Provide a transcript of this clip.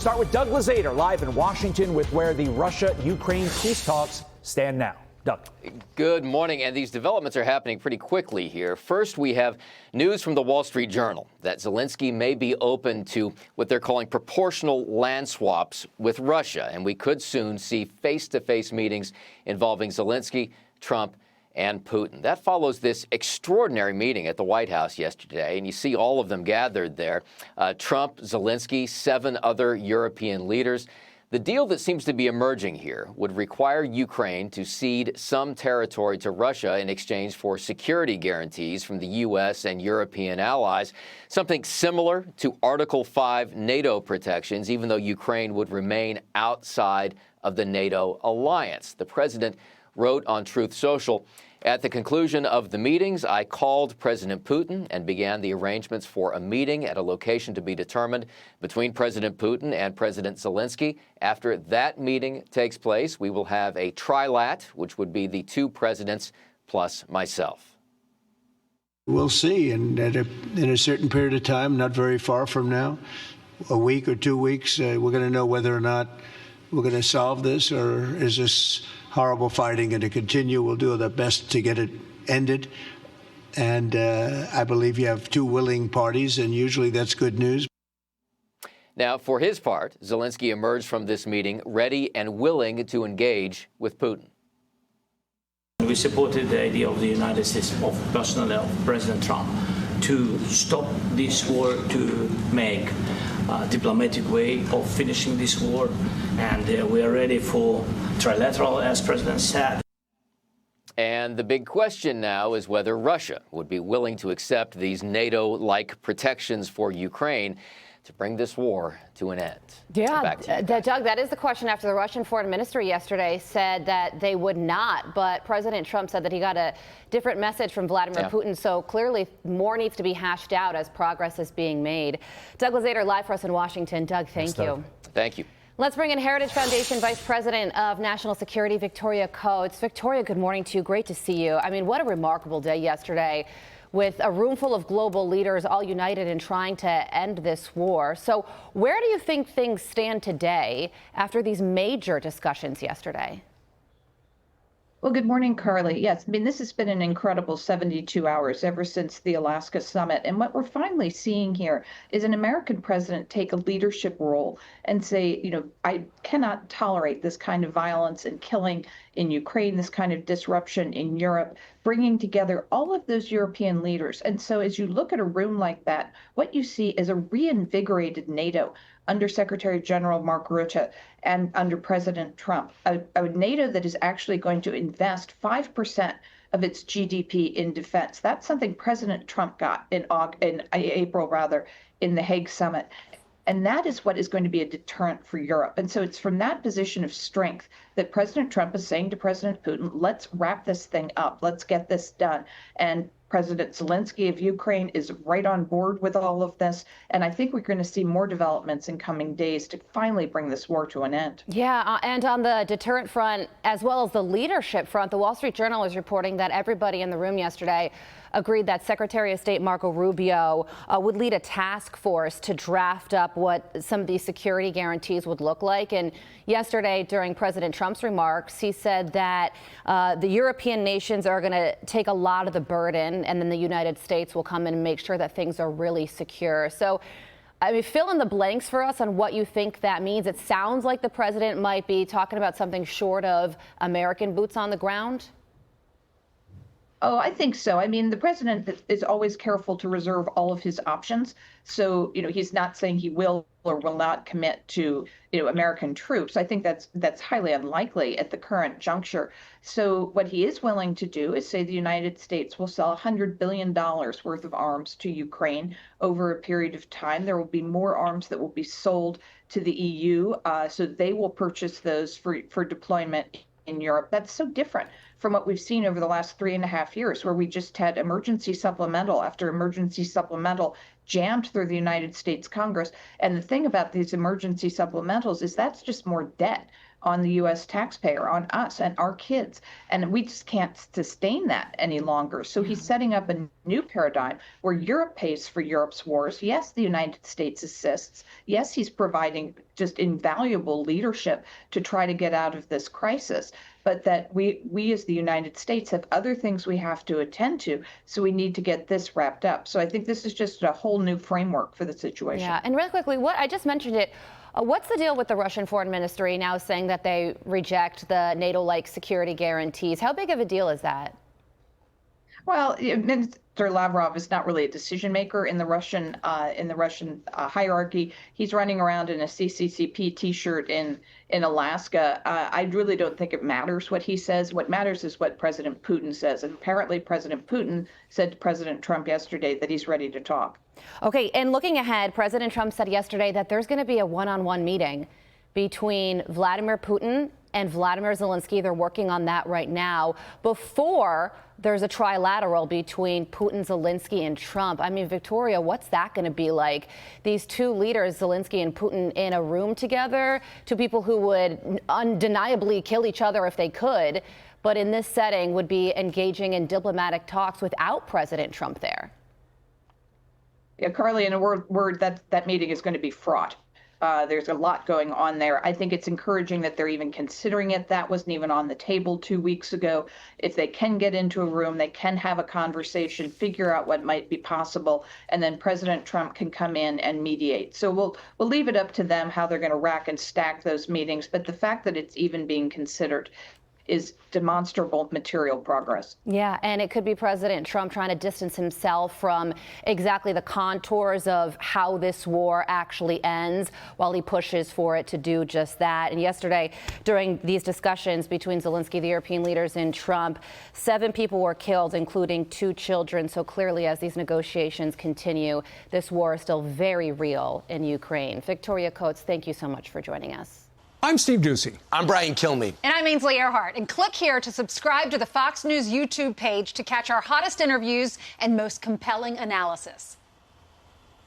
Start with Doug Luzader live in Washington with where the Russia-Ukraine peace talks stand now. Doug. Good morning, and these developments are happening pretty quickly here. First, we have news from the Wall Street Journal that Zelenskyy may be open to what they're calling proportional land swaps with Russia, and we could soon see face-to-face meetings involving Zelenskyy, Trump, and Putin. That follows this extraordinary meeting at the White House yesterday, and you see all of them gathered there. Trump, Zelenskyy, 7 other European leaders. The deal that seems to be emerging here would require Ukraine to cede some territory to Russia in exchange for security guarantees from the U.S. and European allies, something similar to Article 5 NATO protections, even though Ukraine would remain outside of the NATO alliance. The president wrote on Truth Social, "At the conclusion of the meetings, I called President Putin and began the arrangements for a meeting at a location to be determined between President Putin and President Zelenskyy. After that meeting takes place, we will have a trilat, which would be the 2 presidents plus myself." We'll see, and in a certain period of time, not very far from now, a week or 2 weeks, we're going to know whether or not we're going to solve this, or is this horrible fighting going to continue. We'll do the best to get it ended. And I believe you have 2 willing parties, and usually that's good news. Now, for his part, Zelenskyy emerged from this meeting ready and willing to engage with Putin. We supported the idea of the United States, of personally of President Trump, to stop this war, to make a diplomatic way of finishing this war, and we are ready for Trilateral, as President said. And the big question now is whether Russia would be willing to accept these NATO-like protections for Ukraine to bring this war to an end. Yeah, Doug, that is the question after the Russian foreign ministry yesterday said that they would not, but President Trump said that he got a different message from Vladimir Putin, so clearly more needs to be hashed out as progress is being made. Doug Luzader, live for us in Washington. Doug, thank you. Thank you. Let's bring in Heritage Foundation Vice President of National Security, Victoria Coates. Victoria, good morning to you. Great to see you. I mean, what a remarkable day yesterday, with a room full of global leaders all united in trying to end this war. So where do you think things stand today after these major discussions yesterday? Well, good morning, Carly. Yes, I mean, this has been an incredible 72 hours ever since the Alaska summit. And what we're finally seeing here is an American president take a leadership role and say, you know, I cannot tolerate this kind of violence and killing in Ukraine, this kind of disruption in Europe, bringing together all of those European leaders. And so as you look at a room like that, what you see is a reinvigorated NATO under Secretary General Mark Rutte and under President Trump, a NATO that is actually going to invest 5% of its GDP in defense. That's something President Trump got in April, in the Hague summit. And that is what is going to be a deterrent for Europe. And so it's from that position of strength that President Trump is saying to President Putin, let's wrap this thing up. Let's get this done. And President Zelenskyy of Ukraine is right on board with all of this. And I think we're going to see more developments in coming days to finally bring this war to an end. Yeah, and on the deterrent front, as well as the leadership front, the Wall Street Journal is reporting that everybody in the room yesterday agreed that Secretary of State Marco Rubio would lead a task force to draft up what some of these security guarantees would look like. And yesterday, during President Trump's remarks, he said that the European nations are going to take a lot of the burden, and then the United States will come in and make sure that things are really secure. So, I mean, fill in the blanks for us on what you think that means. It sounds like the president might be talking about something short of American boots on the ground. Oh, I think so. I mean, the president is always careful to reserve all of his options. So, you know, he's not saying he will or will not commit to, you know, American troops. I think that's highly unlikely at the current juncture. So what he is willing to do is say the United States will sell $100 billion worth of arms to Ukraine over a period of time. There will be more arms that will be sold to the EU. So they will purchase those for deployment in Europe. That's so different from what we've seen over the last 3.5 years, where we just had emergency supplemental after emergency supplemental jammed through the United States Congress. And the thing about these emergency supplementals is that's just more debt on the U.S. taxpayer, on us and our kids. And we just can't sustain that any longer. So he's setting up a new paradigm where Europe pays for Europe's wars. Yes, the United States assists. Yes, he's providing just invaluable leadership to try to get out of this crisis. But that we as the United States have other things we have to attend to. So we need to get this wrapped up. So I think this is just a whole new framework for the situation. Yeah, and really quickly, I just mentioned it. What's the deal with the Russian foreign ministry now saying that they reject the NATO-like security guarantees? How big of a deal is that? Well, Minister Lavrov is not really a decision maker in the Russian hierarchy. He's running around in a CCCP T-shirt in Alaska. I really don't think it matters what he says. What matters is what President Putin says. And apparently, President Putin said to President Trump yesterday that he's ready to talk. Okay, and looking ahead, President Trump said yesterday that there's going to be a one-on-one meeting between Vladimir Putin and Vladimir Zelenskyy. They're working on that right now before there's a trilateral between Putin, Zelenskyy, and Trump. I mean, Victoria, what's that going to be like? These two leaders, Zelenskyy and Putin, in a room together, two people who would undeniably kill each other if they could, but in this setting would be engaging in diplomatic talks without President Trump there. Yeah, Carly, in a word, that meeting is going to be fraught. There's a lot going on there. I think it's encouraging that they're even considering it. That wasn't even on the table 2 weeks ago. If they can get into a room, they can have a conversation, figure out what might be possible, and then President Trump can come in and mediate. So we'll leave it up to them how they're going to rack and stack those meetings. But the fact that it's even being considered is demonstrable material progress. Yeah, and it could be President Trump trying to distance himself from exactly the contours of how this war actually ends while he pushes for it to do just that. And yesterday, during these discussions between Zelenskyy, the European leaders, and Trump, 7 people were killed, including 2 children. So clearly, as these negotiations continue, this war is still very real in Ukraine. Victoria Coates, thank you so much for joining us. I'm Steve Ducey. I'm Brian Kilmeade. And I'm Ainsley Earhart. And click here to subscribe to the Fox News YouTube page to catch our hottest interviews and most compelling analysis.